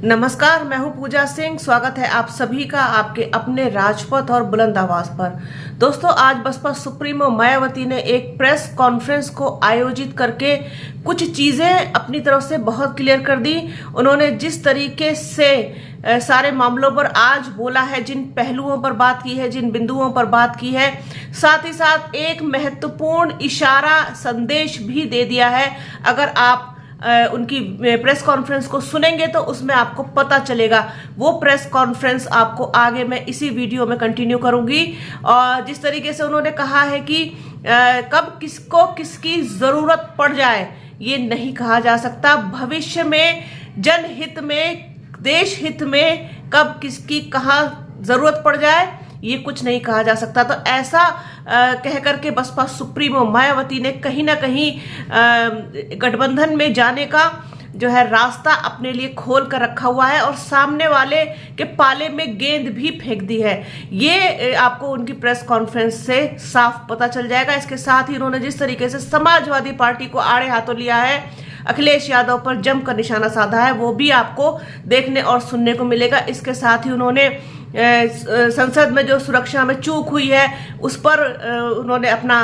नमस्कार, मैं हूं पूजा सिंह। स्वागत है आप सभी का आपके अपने राजपथ और बुलंद आवाज पर। दोस्तों, आज बसपा सुप्रीमो मायावती ने एक प्रेस कॉन्फ्रेंस को आयोजित करके कुछ चीजें अपनी तरफ से बहुत क्लियर कर दी। उन्होंने जिस तरीके से सारे मामलों पर आज बोला है, जिन पहलुओं पर बात की है, जिन बिंदुओं पर बात की है, साथ ही साथ एक महत्वपूर्ण इशारा संदेश भी दे दिया है। अगर आप उनकी प्रेस कॉन्फ्रेंस को सुनेंगे तो उसमें आपको पता चलेगा। वो प्रेस कॉन्फ्रेंस आपको आगे मैं इसी वीडियो में कंटिन्यू करूंगी। और जिस तरीके से उन्होंने कहा है कि कब किसको किसकी जरूरत पड़ जाए ये नहीं कहा जा सकता। भविष्य में जनहित में, देश हित में कब किसकी कहाँ जरूरत पड़ जाए ये कुछ नहीं कहा जा सकता। तो ऐसा कह करके बसपा सुप्रीमो मायावती ने कहीं ना कहीं गठबंधन में जाने का जो है रास्ता अपने लिए खोल कर रखा हुआ है और सामने वाले के पाले में गेंद भी फेंक दी है। ये आपको उनकी प्रेस कॉन्फ्रेंस से साफ पता चल जाएगा। इसके साथ ही उन्होंने जिस तरीके से समाजवादी पार्टी को आड़े हाथों लिया है, अखिलेश यादव पर जमकर निशाना साधा है, वो भी आपको देखने और सुनने को मिलेगा। इसके साथ ही उन्होंने संसद में जो सुरक्षा में चूक हुई है उस पर उन्होंने अपना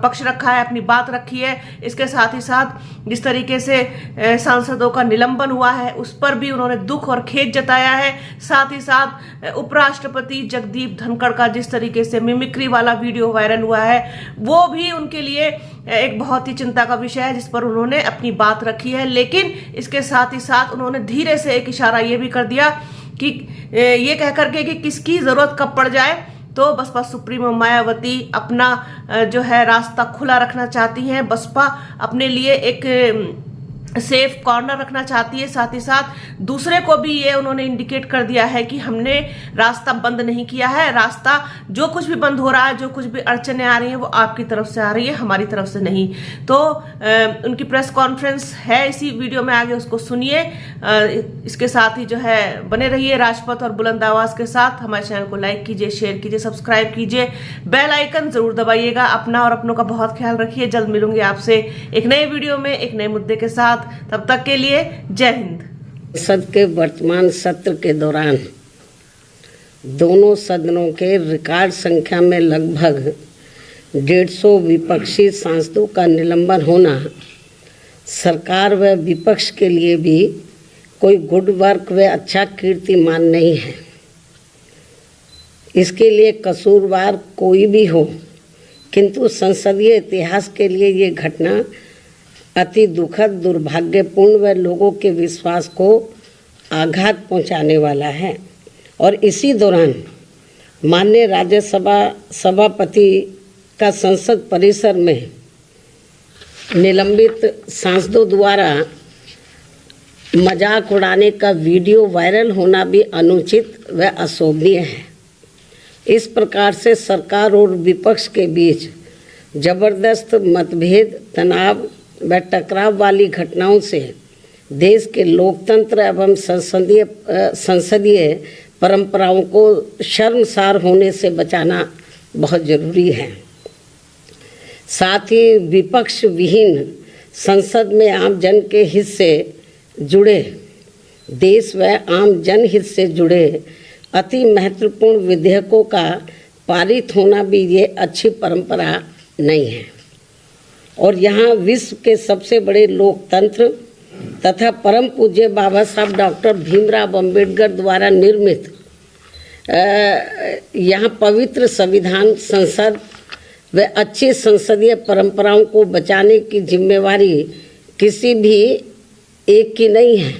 पक्ष रखा है, अपनी बात रखी है। इसके साथ ही साथ जिस तरीके से सांसदों का निलंबन हुआ है उस पर भी उन्होंने दुख और खेद जताया है। साथ ही साथ उपराष्ट्रपति जगदीप धनखड़ का जिस तरीके से मिमिक्री वाला वीडियो वायरल हुआ है वो भी उनके लिए एक बहुत ही चिंता का विषय है, जिस पर उन्होंने अपनी बात रखी है। लेकिन इसके साथ ही साथ उन्होंने धीरे से एक इशारा ये भी कर दिया कि ये कह करके कि किसकी जरूरत कब पड़ जाए, तो बसपा सुप्रीमो मायावती अपना जो है रास्ता खुला रखना चाहती हैं। बसपा अपने लिए एक सेफ कॉर्नर रखना चाहती है। साथ ही साथ दूसरे को भी ये उन्होंने इंडिकेट कर दिया है कि हमने रास्ता बंद नहीं किया है। रास्ता जो कुछ भी बंद हो रहा है, जो कुछ भी अड़चने आ रही हैं वो आपकी तरफ से आ रही है, हमारी तरफ से नहीं। तो उनकी प्रेस कॉन्फ्रेंस है इसी वीडियो में, आगे उसको सुनिए। इसके साथ ही जो है बने रहिए राजपथ और बुलंद आवाज के साथ। हमारे चैनल को लाइक कीजिए, शेयर कीजिए, सब्सक्राइब कीजिए, बेल आइकन जरूर दबाइएगा। अपना और अपनों का बहुत ख्याल रखिए। जल्द मिलूंगी आपसे एक नए वीडियो में एक नए मुद्दे के साथ। तब तक के लिए जय हिंद। संसद के वर्तमान सत्र के दौरान दोनों सदनों के रिकॉर्ड संख्या में लगभग 150 विपक्षी सांसदों का निलंबन होना सरकार व विपक्ष के लिए भी कोई गुड वर्क व अच्छा कीर्तिमान नहीं है। इसके लिए कसूरवार कोई भी हो, किंतु संसदीय इतिहास के लिए ये घटना अति दुखद, दुर्भाग्यपूर्ण व लोगों के विश्वास को आघात पहुंचाने वाला है। और इसी दौरान माननीय राज्यसभा सभापति का संसद परिसर में निलंबित सांसदों द्वारा मजाक उड़ाने का वीडियो वायरल होना भी अनुचित व अशोभनीय है। इस प्रकार से सरकार और विपक्ष के बीच जबरदस्त मतभेद, तनाव व टकराव वाली घटनाओं से देश के लोकतंत्र एवं संसदीय परंपराओं को शर्मसार होने से बचाना बहुत जरूरी है। साथ ही विपक्ष विहीन संसद में आम जन के हित से जुड़े, देश व आम जनहित से जुड़े अति महत्वपूर्ण विधेयकों का पारित होना भी ये अच्छी परंपरा नहीं है। और यहाँ विश्व के सबसे बड़े लोकतंत्र तथा परम पूज्य बाबा साहब डॉक्टर भीमराव अंबेडकर द्वारा निर्मित यहाँ पवित्र संविधान, संसद व अच्छी संसदीय परंपराओं को बचाने की जिम्मेवारी किसी भी एक की नहीं है,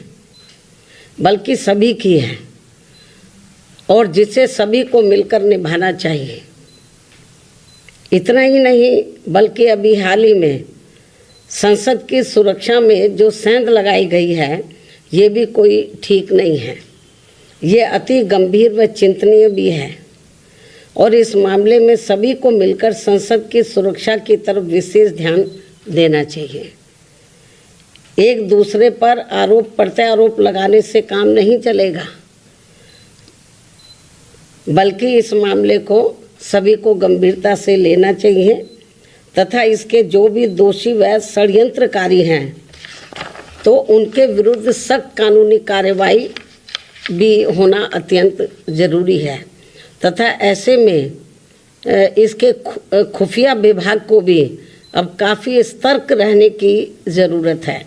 बल्कि सभी की है, और जिसे सभी को मिलकर निभाना चाहिए। इतना ही नहीं, बल्कि अभी हाल ही में संसद की सुरक्षा में जो सेंध लगाई गई है ये भी कोई ठीक नहीं है। ये अति गंभीर व चिंतनीय भी है और इस मामले में सभी को मिलकर संसद की सुरक्षा की तरफ विशेष ध्यान देना चाहिए। एक दूसरे पर आरोप प्रत्यारोप लगाने से काम नहीं चलेगा, बल्कि इस मामले को सभी को गंभीरता से लेना चाहिए तथा इसके जो भी दोषी व षड्यंत्रकारी हैं तो उनके विरुद्ध सख्त कानूनी कार्रवाई भी होना अत्यंत जरूरी है तथा ऐसे में इसके खुफिया विभाग को भी अब काफ़ी सतर्क रहने की ज़रूरत है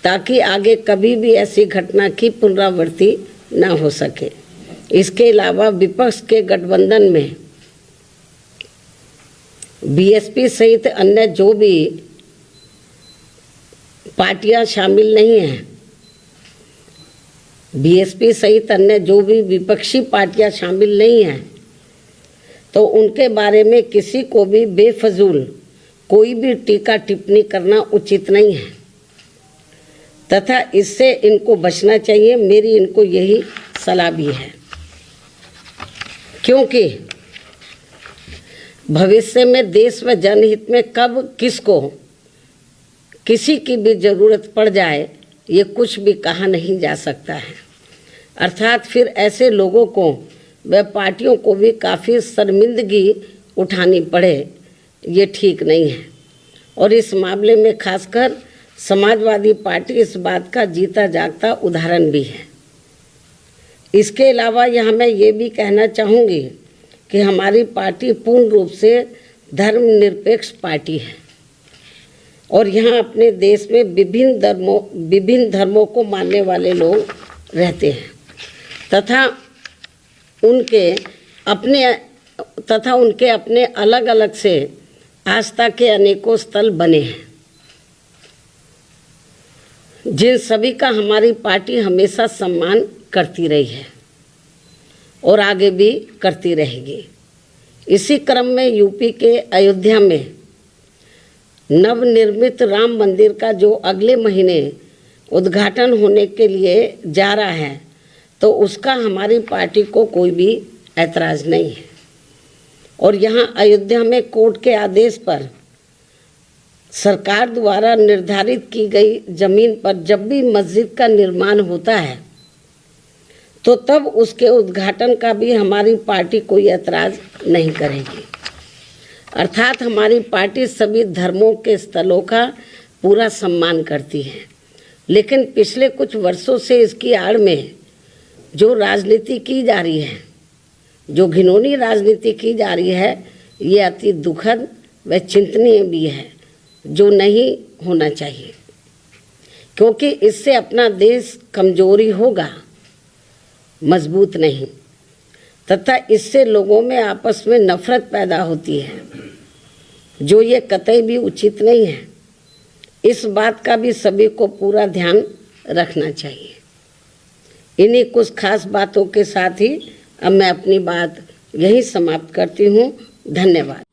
ताकि आगे कभी भी ऐसी घटना की पुनरावृत्ति न हो सके। इसके अलावा विपक्ष के गठबंधन में बीएसपी सहित अन्य जो भी पार्टियां शामिल नहीं हैं, बीएसपी सहित अन्य जो भी विपक्षी पार्टियां शामिल नहीं हैं, तो उनके बारे में किसी को भी बेफजूल कोई भी टीका टिप्पणी करना उचित नहीं है तथा इससे इनको बचना चाहिए। मेरी इनको यही सलाह भी है, क्योंकि भविष्य में देश व जनहित में कब किसको किसी की भी ज़रूरत पड़ जाए ये कुछ भी कहा नहीं जा सकता है। अर्थात फिर ऐसे लोगों को व पार्टियों को भी काफ़ी शर्मिंदगी उठानी पड़े, ये ठीक नहीं है। और इस मामले में खासकर समाजवादी पार्टी इस बात का जीता जागता उदाहरण भी है। इसके अलावा यहाँ मैं ये भी कहना चाहूँगी कि हमारी पार्टी पूर्ण रूप से धर्मनिरपेक्ष पार्टी है और यहाँ अपने देश में विभिन्न धर्मों को मानने वाले लोग रहते हैं तथा उनके अपने अलग अलग से आस्था के अनेकों स्थल बने हैं, जिन सभी का हमारी पार्टी हमेशा सम्मान करती रही है और आगे भी करती रहेगी। इसी क्रम में यूपी के अयोध्या में नवनिर्मित राम मंदिर का जो अगले महीने उद्घाटन होने के लिए जा रहा है, तो उसका हमारी पार्टी को कोई भी ऐतराज़ नहीं है। और यहाँ अयोध्या में कोर्ट के आदेश पर सरकार द्वारा निर्धारित की गई जमीन पर जब भी मस्जिद का निर्माण होता है तो तब उसके उद्घाटन का भी हमारी पार्टी कोई ऐतराज़ नहीं करेगी। अर्थात हमारी पार्टी सभी धर्मों के स्थलों का पूरा सम्मान करती है, लेकिन पिछले कुछ वर्षों से इसकी आड़ में जो राजनीति की जा रही है, जो घिनौनी राजनीति की जा रही है, ये अति दुखद व चिंतनीय भी है, जो नहीं होना चाहिए, क्योंकि इससे अपना देश कमजोरी होगा, मजबूत नहीं, तथा इससे लोगों में आपस में नफरत पैदा होती है, जो ये कतई भी उचित नहीं है। इस बात का भी सभी को पूरा ध्यान रखना चाहिए। इन्हीं कुछ खास बातों के साथ ही अब मैं अपनी बात यहीं समाप्त करती हूँ। धन्यवाद।